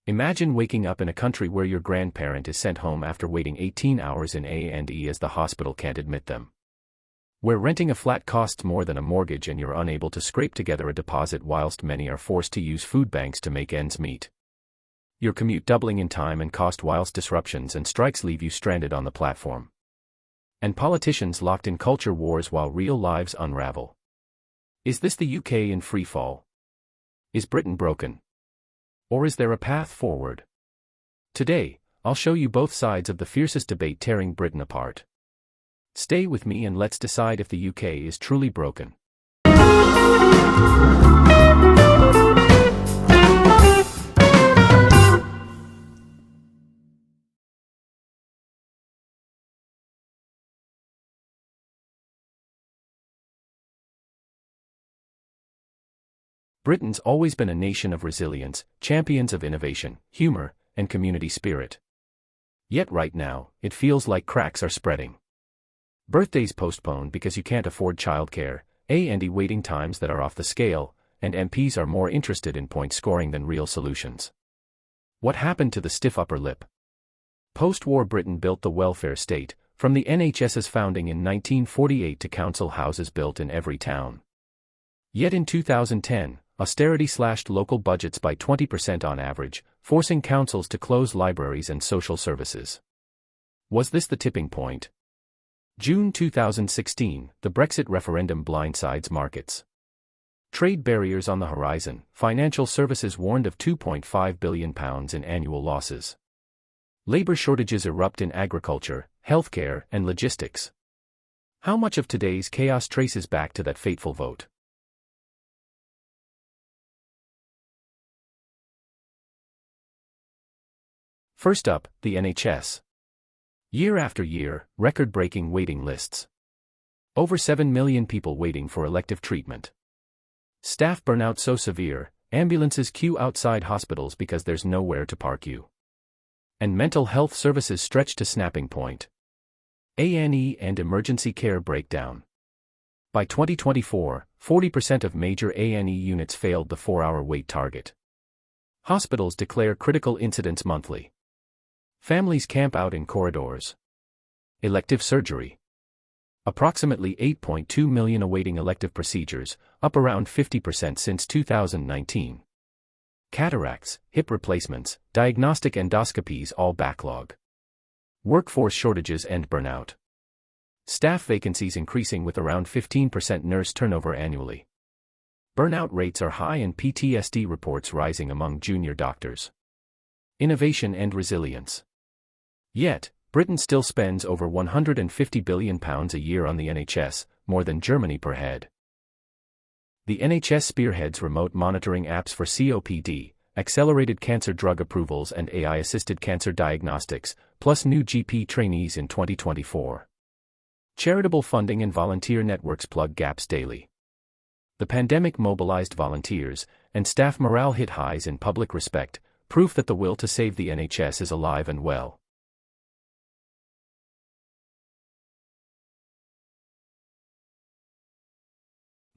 Imagine waking up in a country where your grandparent is sent home after waiting 18 hours in A&E as the hospital can't admit them. Where renting a flat costs more than a mortgage and you're unable to scrape together a deposit whilst many are forced to use food banks to make ends meet. Your commute doubling in time and cost whilst disruptions and strikes leave you stranded on the platform. And politicians locked in culture wars while real lives unravel. Is this the UK in freefall? Is Britain broken? Or is there a path forward? Today, I'll show you both sides of the fiercest debate tearing Britain apart. Stay with me and let's decide if the UK is truly broken. Britain's always been a nation of resilience, champions of innovation, humor, and community spirit. Yet right now, it feels like cracks are spreading. Birthdays postponed because you can't afford childcare, A&E waiting times that are off the scale, and MPs are more interested in point scoring than real solutions. What happened to the stiff upper lip? Post-war Britain built the welfare state, from the NHS's founding in 1948 to council houses built in every town. Yet in 2010, austerity slashed local budgets by 20% on average, forcing councils to close libraries and social services. Was this the tipping point? June 2016, the Brexit referendum blindsides markets. Trade barriers on the horizon, financial services warned of £2.5 billion in annual losses. Labour shortages erupt in agriculture, healthcare, and logistics. How much of today's chaos traces back to that fateful vote? First up, the NHS. Year after year, record-breaking waiting lists. Over 7 million people waiting for elective treatment. Staff burnout so severe, ambulances queue outside hospitals because there's nowhere to park you. And mental health services stretch to snapping point. A&E and emergency care breakdown. By 2024, 40% of major A&E units failed the 4-hour wait target. Hospitals declare critical incidents monthly. Families camp out in corridors. Elective surgery. Approximately 8.2 million awaiting elective procedures, up around 50% since 2019. Cataracts, hip replacements, diagnostic endoscopies all backlog. Workforce shortages and burnout. Staff vacancies increasing with around 15% nurse turnover annually. Burnout rates are high and PTSD reports rising among junior doctors. Innovation and resilience. Yet, Britain still spends over £150 billion a year on the NHS, more than Germany per head. The NHS spearheads remote monitoring apps for COPD, accelerated cancer drug approvals and AI-assisted cancer diagnostics, plus new GP trainees in 2024. Charitable funding and volunteer networks plug gaps daily. The pandemic mobilized volunteers, and staff morale hit highs in public respect, proof that the will to save the NHS is alive and well.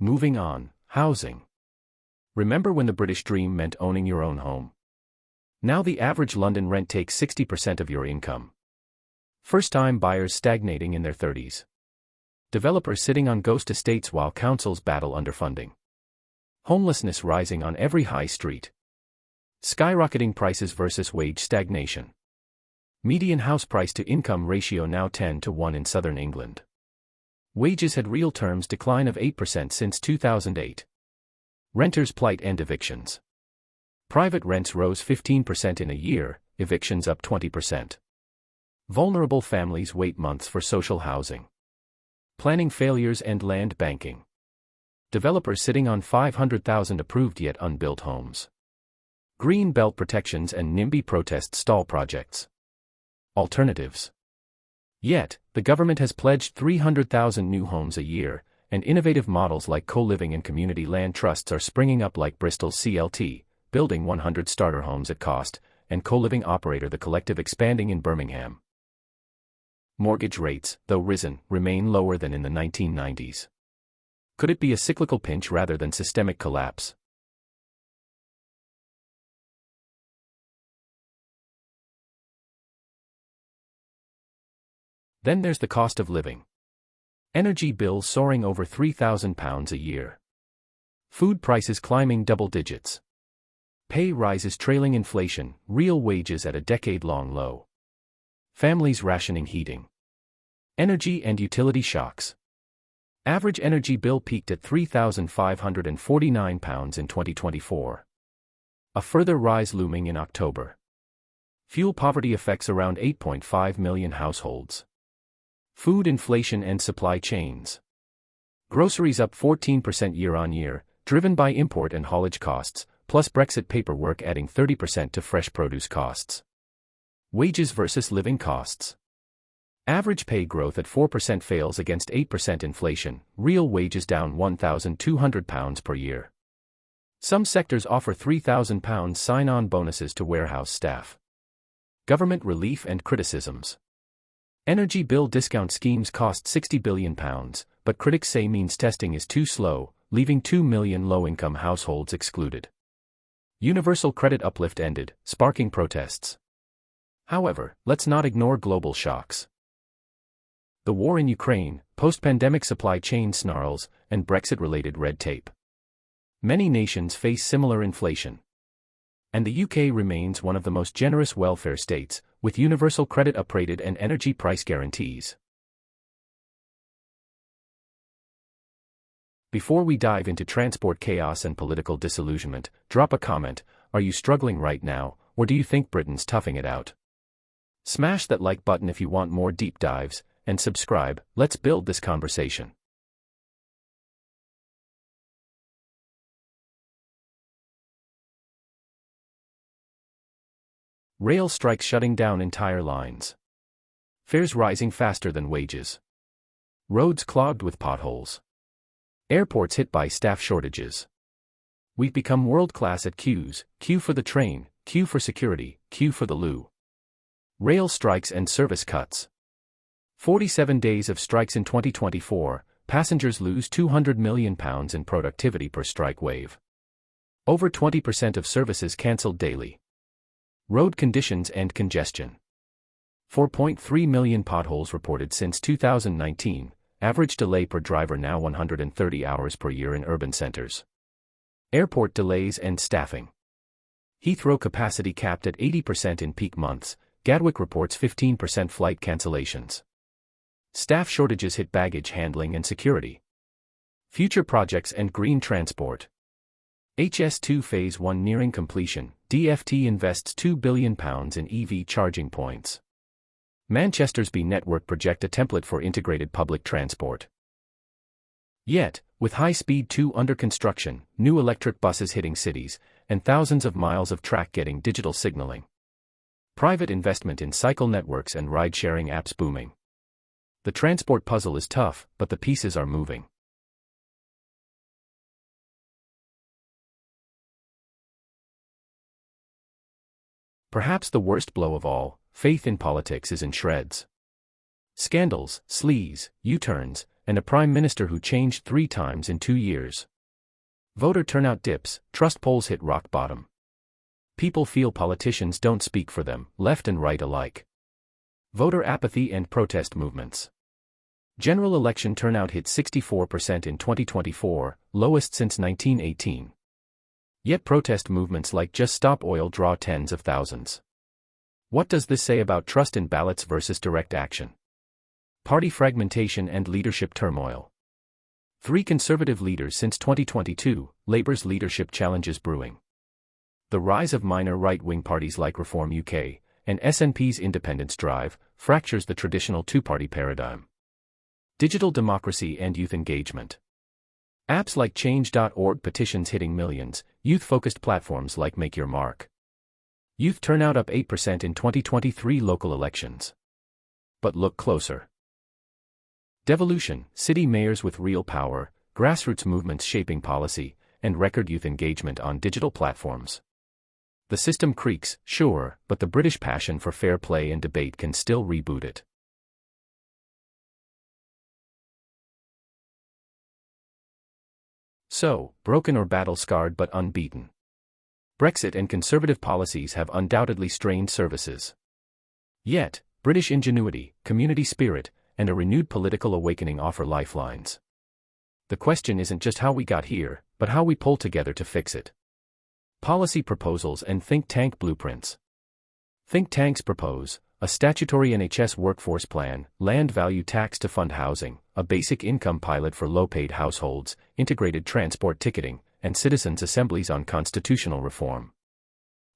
Moving on, housing. Remember when the British dream meant owning your own home? Now the average London rent takes 60% of your income. First-time buyers stagnating in their 30s. Developers sitting on ghost estates while councils battle underfunding. Homelessness rising on every high street. Skyrocketing prices versus wage stagnation. Median house price to income ratio now 10:1 in southern England. Wages had real terms decline of 8% since 2008. Renters' plight and evictions. Private rents rose 15% in a year, evictions up 20%. Vulnerable families wait months for social housing. Planning failures and land banking. Developers sitting on 500,000 approved yet unbuilt homes. Green belt protections and NIMBY protests stall projects. Alternatives. Yet, the government has pledged 300,000 new homes a year, and innovative models like co-living and community land trusts are springing up like Bristol's CLT, building 100 starter homes at cost, and co-living operator The Collective expanding in Birmingham. Mortgage rates, though risen, remain lower than in the 1990s. Could it be a cyclical pinch rather than systemic collapse? Then there's the cost of living. Energy bills soaring over £3,000 a year. Food prices climbing double digits. Pay rises trailing inflation, real wages at a decade-long low. Families rationing heating. Energy and utility shocks. Average energy bill peaked at £3,549 in 2024. A further rise looming in October. Fuel poverty affects around 8.5 million households. Food inflation and supply chains. Groceries up 14% year-on-year, driven by import and haulage costs, plus Brexit paperwork adding 30% to fresh produce costs. Wages versus living costs. Average pay growth at 4% fails against 8% inflation, real wages down £1,200 per year. Some sectors offer £3,000 sign-on bonuses to warehouse staff. Government relief and criticisms. Energy bill discount schemes cost £60 billion, but critics say means testing is too slow, leaving 2 million low-income households excluded. Universal credit uplift ended, sparking protests. However, let's not ignore global shocks. The war in Ukraine, post-pandemic supply chain snarls, and Brexit-related red tape. Many nations face similar inflation. And the UK remains one of the most generous welfare states, with universal credit uprated and energy price guarantees. Before we dive into transport chaos and political disillusionment, drop a comment. Are you struggling right now, or do you think Britain's toughing it out? Smash that like button if you want more deep dives, and subscribe. Let's build this conversation. Rail strikes shutting down entire lines. Fares rising faster than wages. Roads clogged with potholes. Airports hit by staff shortages. We've become world-class at queues, queue for the train, queue for security, queue for the loo. Rail strikes and service cuts. 47 days of strikes in 2024, passengers lose £200 million in productivity per strike wave. Over 20% of services cancelled daily. Road conditions and congestion. 4.3 million potholes reported since 2019, average delay per driver now 130 hours per year in urban centers. Airport delays and staffing. Heathrow capacity capped at 80% in peak months, Gatwick reports 15% flight cancellations. Staff shortages hit baggage handling and security. Future projects and green transport. HS2 Phase 1 nearing completion, DfT invests £2 billion in EV charging points. Manchester's B network project a template for integrated public transport. Yet, with High-Speed 2 under construction, new electric buses hitting cities, and thousands of miles of track getting digital signaling. Private investment in cycle networks and ride-sharing apps booming. The transport puzzle is tough, but the pieces are moving. Perhaps the worst blow of all, faith in politics is in shreds. Scandals, sleaze, U-turns, and a prime minister who changed 3 times in 2 years. Voter turnout dips, trust polls hit rock bottom. People feel politicians don't speak for them, left and right alike. Voter apathy and protest movements. General election turnout hit 64% in 2024, lowest since 1918. Yet protest movements like Just Stop Oil draw tens of thousands. What does this say about trust in ballots versus direct action? Party fragmentation and leadership turmoil. 3 conservative leaders since 2022, Labour's leadership challenges brewing. The rise of minor right-wing parties like Reform UK, and SNP's independence drive, fractures the traditional two-party paradigm. Digital democracy and youth engagement. Apps like Change.org petitions hitting millions, youth-focused platforms like Make Your Mark. Youth turnout up 8% in 2023 local elections. But look closer. Devolution, city mayors with real power, grassroots movements shaping policy, and record youth engagement on digital platforms. The system creaks, sure, but the British passion for fair play and debate can still reboot it. So, broken or battle-scarred but unbeaten. Brexit and conservative policies have undoubtedly strained services. Yet, British ingenuity, community spirit, and a renewed political awakening offer lifelines. The question isn't just how we got here, but how we pull together to fix it. Policy proposals and think tank blueprints. Think tanks propose a statutory NHS workforce plan, land value tax to fund housing, a basic income pilot for low-paid households, integrated transport ticketing, and citizens' assemblies on constitutional reform.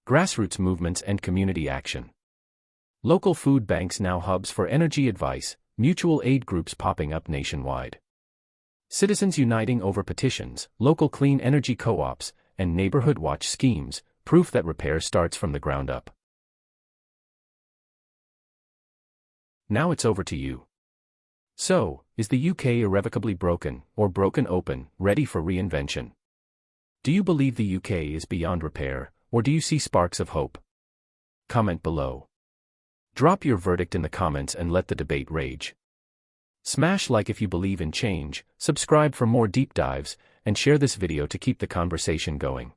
Grassroots movements and community action. Local food banks now hubs for energy advice, mutual aid groups popping up nationwide. Citizens uniting over petitions, local clean energy co-ops, and neighborhood watch schemes, proof that repair starts from the ground up. Now it's over to you. So, is the UK irrevocably broken, or broken open, ready for reinvention? Do you believe the UK is beyond repair, or do you see sparks of hope? Comment below. Drop your verdict in the comments and let the debate rage. Smash like if you believe in change, subscribe for more deep dives, and share this video to keep the conversation going.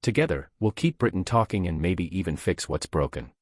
Together, we'll keep Britain talking and maybe even fix what's broken.